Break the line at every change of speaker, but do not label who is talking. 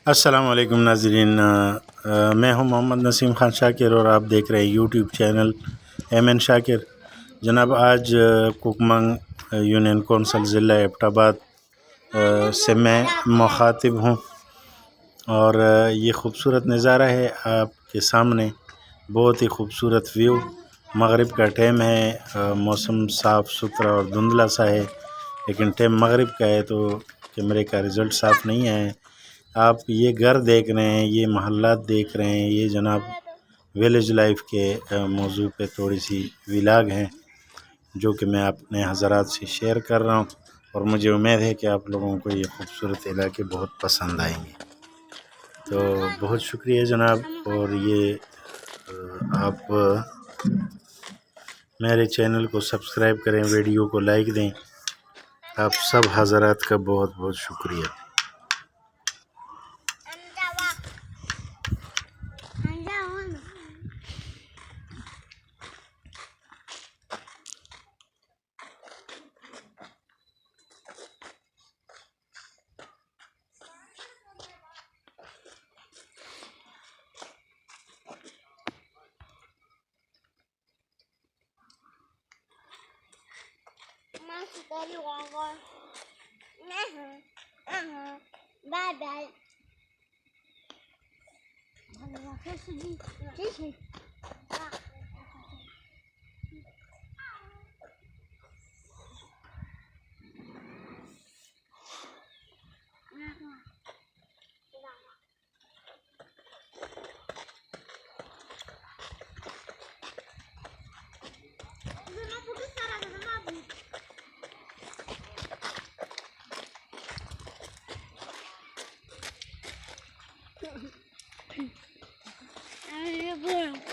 अस्सलामुअलैकुम नाज़रीन, मैं हूं मोहम्मद नसीम खान शाकिर और आप देख रहे हैं यूट्यूब चैनल एम शाकिर। जनाब, आज कोकमंग यूनियन कौंसिल ज़िला एबटाबाद से मैं मुखातिब हूं और ये खूबसूरत नज़ारा है आपके सामने। बहुत ही खूबसूरत व्यू। मगरिब का टाइम है, मौसम साफ़ सुथरा और धुंधला सा है, लेकिन टाइम मगरिब का है तो कैमरे का रिज़ल्ट साफ़ नहीं है। आप ये घर देख रहे हैं, ये महल्लात देख रहे हैं, ये जनाब विलेज लाइफ के मौजू पे थोड़ी सी विलाग हैं जो कि मैं अपने हज़रात से शेयर कर रहा हूँ और मुझे उम्मीद है कि आप लोगों को ये खूबसूरत इलाके बहुत पसंद आएंगे। तो बहुत शुक्रिया जनाब, और ये आप मेरे चैनल को सब्सक्राइब करें, वीडियो को लाइक दें। आप सब हज़रात का बहुत बहुत शुक्रिया।
Bye bye. I'm